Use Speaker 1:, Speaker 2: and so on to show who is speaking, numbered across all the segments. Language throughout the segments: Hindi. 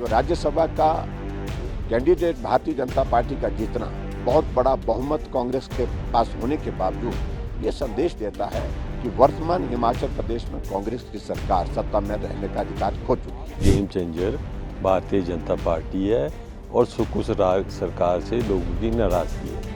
Speaker 1: तो राज्यसभा का कैंडिडेट भारतीय जनता पार्टी का जीतना बहुत बड़ा बहुमत कांग्रेस के पास होने के बावजूद ये संदेश देता है कि वर्तमान हिमाचल प्रदेश में कांग्रेस की सरकार सत्ता में रहने का अधिकार खो चुकी है।
Speaker 2: Game changer Bharatiya Janata party है और सुकुश सरकार से लोगों की नाराजगी है।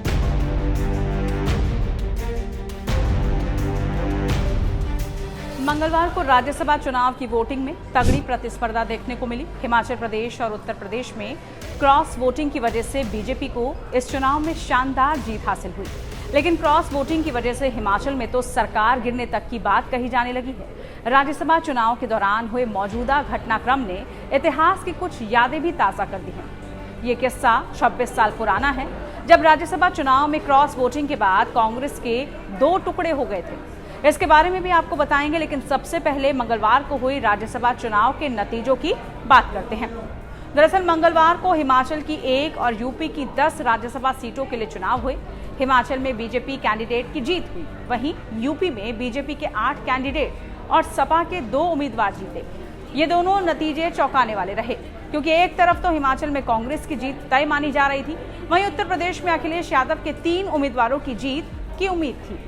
Speaker 3: मंगलवार को राज्यसभा चुनाव की वोटिंग में तगड़ी प्रतिस्पर्धा देखने को मिली। हिमाचल प्रदेश और उत्तर प्रदेश में क्रॉस वोटिंग की वजह से बीजेपी को इस चुनाव में शानदार जीत हासिल हुई, लेकिन क्रॉस वोटिंग की वजह से हिमाचल में तो सरकार गिरने तक की बात कही जाने लगी है। राज्यसभा चुनाव के दौरान हुए मौजूदा घटनाक्रम ने इतिहास की कुछ यादें भी ताज़ा कर दी हैं। ये किस्सा 26 साल पुराना है, जब राज्यसभा चुनाव में क्रॉस वोटिंग के बाद कांग्रेस के 2 टुकड़े हो गए थे। इसके बारे में भी आपको बताएंगे, लेकिन सबसे पहले मंगलवार को हुई राज्यसभा चुनाव के नतीजों की बात करते हैं। दरअसल मंगलवार को हिमाचल की 1 और यूपी की 10 राज्यसभा सीटों के लिए चुनाव हुए। हिमाचल में बीजेपी कैंडिडेट की जीत हुई, वहीं यूपी में बीजेपी के 8 कैंडिडेट और सपा के 2 उम्मीदवार जीते। ये दोनों नतीजे चौंकाने वाले रहे, क्योंकि एक तरफ तो हिमाचल में कांग्रेस की जीत तय मानी जा रही थी, वहीं उत्तर प्रदेश में अखिलेश यादव के 3 उम्मीदवारों की जीत की उम्मीद थी,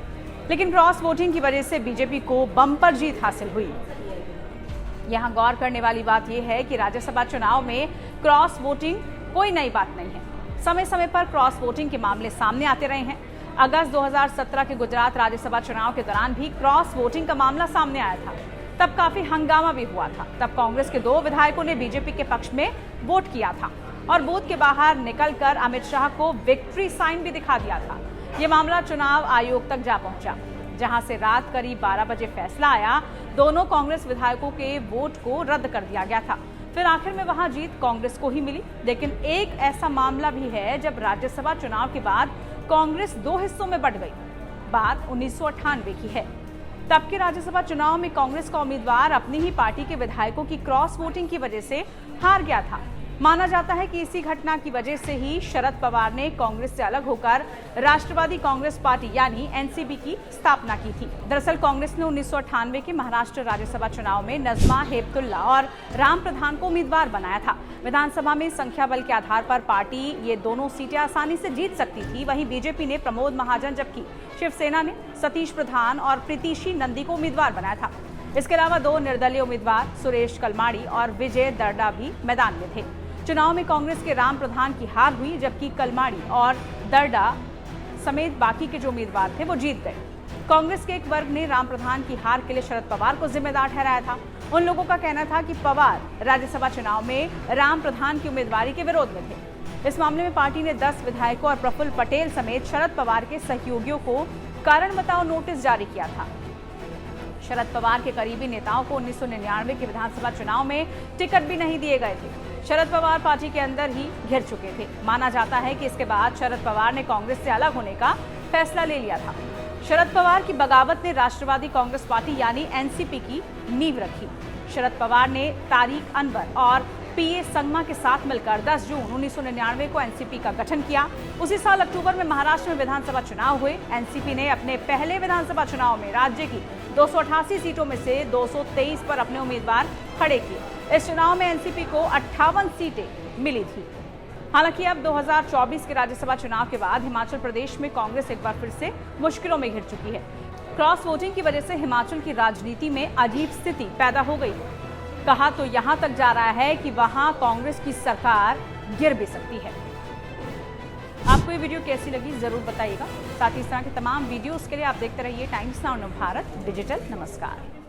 Speaker 3: लेकिन क्रॉस वोटिंग की वजह से बीजेपी को बम्पर जीत हासिल हुई। यहां गौर करने वाली बात यह है कि राज्यसभा चुनाव में क्रॉस वोटिंग कोई नई बात नहीं है। समय समय पर क्रॉस वोटिंग के मामले सामने आते रहे हैं। अगस्त 2017 के गुजरात राज्यसभा चुनाव के दौरान भी क्रॉस वोटिंग का मामला सामने आया था। तब काफी हंगामा भी हुआ था। तब कांग्रेस के 2 विधायकों ने बीजेपी के पक्ष में वोट किया था और बूथ के बाहर निकलकर अमित शाह को विक्ट्री साइन भी दिखा दिया था। ये मामला चुनाव आयोग तक जा पहुंचा, जहां से रात करीब 12 बजे फैसला आया। दोनों कांग्रेस विधायकों के वोट को रद्द कर दिया गया था। फिर आखिर में वहां जीत कांग्रेस को ही मिली। लेकिन एक ऐसा मामला भी है जब राज्यसभा चुनाव के बाद कांग्रेस 2 हिस्सों में बंट गई। बात 1998 की है। तब के राज्यसभा चुनाव में कांग्रेस का उम्मीदवार अपनी ही पार्टी के विधायकों की क्रॉस वोटिंग की वजह से हार गया था। माना जाता है कि इसी घटना की वजह से ही शरद पवार ने कांग्रेस से अलग होकर राष्ट्रवादी कांग्रेस पार्टी यानी एनसीपी की स्थापना की थी। दरअसल कांग्रेस ने 1998 के महाराष्ट्र राज्यसभा चुनाव में नजमा हेपतुल्ला और राम प्रधान को उम्मीदवार बनाया था। विधानसभा में संख्या बल के आधार पर पार्टी ये दोनों सीटें आसानी से जीत सकती थी। वहीं बीजेपी ने प्रमोद महाजन, जबकि शिवसेना ने सतीश प्रधान और प्रीतिशी नंदी को उम्मीदवार बनाया था। इसके अलावा 2 निर्दलीय उम्मीदवार सुरेश कलमाड़ी और विजय दर्डा भी मैदान में थे। चुनाव में कांग्रेस के राम प्रधान की हार हुई, जबकि कलमाड़ी और दर्डा समेत बाकी के जो उम्मीदवार थे वो जीत गए। कांग्रेस के एक वर्ग ने राम प्रधान की हार के लिए शरद पवार को जिम्मेदार ठहराया था। उन लोगों का कहना था कि पवार राज्यसभा चुनाव में राम प्रधान की उम्मीदवारी के विरोध में थे। इस मामले में पार्टी ने 10 विधायकों और प्रफुल्ल पटेल समेत शरद पवार के सहयोगियों को कारण बताओ नोटिस जारी किया था। शरद पवार के करीबी नेताओं को 1999 के विधानसभा चुनाव में टिकट भी नहीं दिए गए थे। शरद पवार पार्टी के अंदर ही घिर चुके थे। माना जाता है कि इसके बाद शरद पवार ने कांग्रेस से अलग होने का फैसला ले लिया था। शरद पवार की बगावत ने राष्ट्रवादी कांग्रेस पार्टी यानी एनसीपी की नींव रखी। शरद पवार ने तारिक अनवर और पीए संगमा के साथ मिलकर 10 जून 1999 को एनसीपी का गठन किया। उसी साल अक्टूबर में महाराष्ट्र में विधानसभा चुनाव हुए। एनसीपी ने अपने पहले विधानसभा चुनाव में राज्य की 288 सीटों में से 223 पर अपने उम्मीदवार खड़े किए। इस चुनाव में एनसीपी को 58 सीटें मिली थी। हालांकि अब 2024 के राज्यसभा चुनाव के बाद हिमाचल प्रदेश में कांग्रेस एक बार फिर से मुश्किलों में घिर चुकी है। क्रॉस वोटिंग की वजह से हिमाचल की राजनीति में अजीब स्थिति पैदा हो गई है। कहा तो यहां तक जा रहा है कि वहां कांग्रेस की सरकार गिर भी सकती है। आपको ये वीडियो कैसी लगी जरूर बताइएगा। साथ ही इस तरह के तमाम वीडियोस के लिए आप देखते रहिए टाइम्स नाउ भारत डिजिटल। नमस्कार।